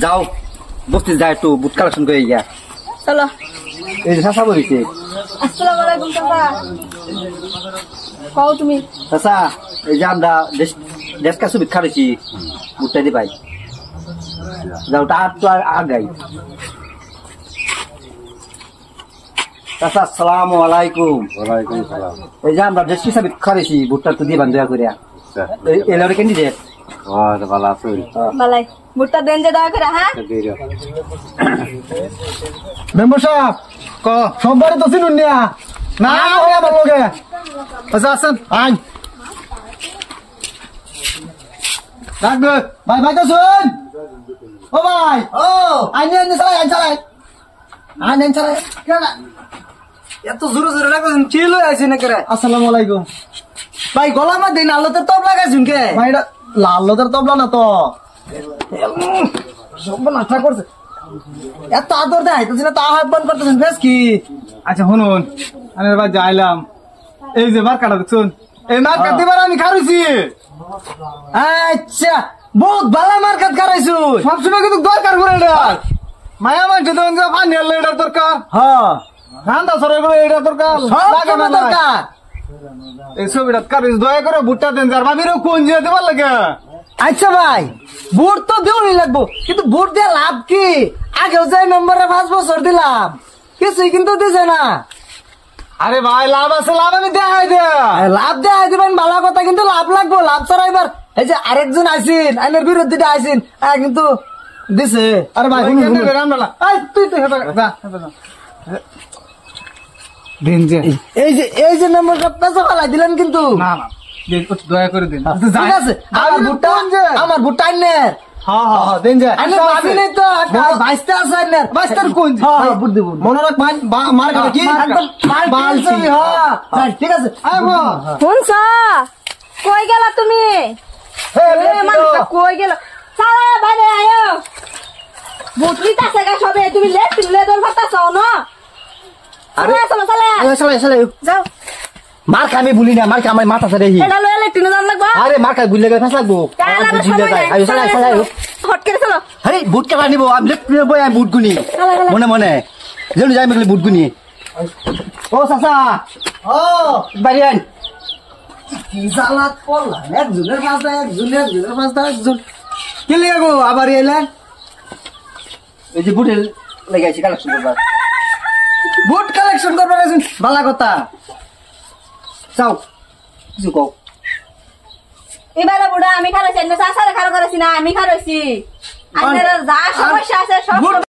যাও বসতে যায় একটু বুট কালেকশন করে গিয়া চলো। এই যে চাচা বলিছে। আসসালামু আলাইকুম চাচা। কও তুমি? চাচা এই যে আমরা দেশ কাছে বিট খাবেছি বুটটা দি ভাই যাও তার তো আর আগাই। চাচা আসসালামু আলাইকুম। ওয়ালাইকুম সালাম। এই যে আমরা দেশ কাছে বিট খাবেছি বুটটা তো দিয়ে বান্ধা করিয়া এলারে ক্যান্ডিডেট ভালো আছো? বালাই বুটটা দেন যে দয়া করে। হ্যাঁ মেম্বার সাহেব ক সোমবারে তো চিনুন নিয়া না হয়ে আমার লগে আচ্ছা আসেন আইন রাখবে ভাই ভাই তো শুন ও ভাই ও আইন চালাই এত জোরে জোরে লাগাছেন কি লই আইছেন করে? আসসালামু আলাইকুম ভাই গলা মা দিন আলোতে তব লাগাইছেন কে? ভাই এটা লাল লোদের তবলা না তো সব নাটক করছে এত আদর দেয় আইতেছেন তা হাত বন্ধ করতেছেন বেশ কি? আচ্ছা শুনুন আমি এবার যাইলাম এই যে মার্কাটা দেখছুন এই মার্কাট দিবার আমি খারুছি আচ্ছা বহুত ভালো মার্কেট করাইছো সবসময় কিন্তু দরকার করে এটা মায়া মানছে তো পানি হলে এটার দরকার হ্যাঁ ঠান্ডা সরে বলে এটা দরকার লাগে না দরকার। এই ছবিটা কারিস দয়া করে ভুট্টা দেন যার ভাবিরও কোন জিয়া দেবার লাগে আচ্ছা ভাই বুট তো দেওয়াই লাগবো কিন্তু বুট দিয়ে লাভ কি? আগেও যাই নম্বরে 5 বছর দিলাম কিছুই কিন্তু দিছে না। আরে ভাই লাভ আছে লাভ আমি দেখাই দে লাভ দেয় দিবেন ভালো কথা কিন্তু লাভ লাগবো লাভ ছাড়া এবার এই যে আরেকজন আইসিন আইনের বিরুদ্ধে আইসিন কিন্তু দিছে। আরে ভাই তুই তো হেঁটে যা দিন যে এই যে নম্বরটা পেঁচা ফেলাই দিলেন কিন্তু না না দয়া করে দিন ঠিক আছে আমার ভুট্টা আইনের হ্যাঁ হ্যাঁ হ্যাঁ দিন যে ভাবি নাই তো বাইশটা আছে আইনের বাইশটার কোন বুট দিব মনে রাখ মার খাবে কি বালতি হ্যাঁ ঠিক আছে শুনছ কই গেলা তুমি? কই গেল সারা বাইরে আয়ো বুটলি তাছে গা সবে তুমি লেদর ফাটাছ না? আরে চলো চলো যাও। মার খাই আমি ভুলি না মার খাই আমার মাথা ছাড়ে এটা লয়ে লেট্রিনে দাম লাগবা। আরে মার খাই ভুলে গেলে ফেস লাগবো হট করে চলো। আরে বুট কেলা নিবো আমি লেফট বই আমি বুট গুনি মনে মনে যেন যাই মেঘলে বুট গুনি। ও চাচা ও বাড়ি আন জালাত পড়লা একজনের পাঁচটা একজন কি লিয়ে গো আবার এলেন? এই যে বুটের লাগাইছি কালেকশন করবার বুট কালেকশন করবার আছেন ভালো কথা যাও কিছু কও। এবারে বুড়া আমি খারাইছি না চাষারে খারাপ করেছি না আমি খারাইছি। আপনার যা সমস্যা আছে সব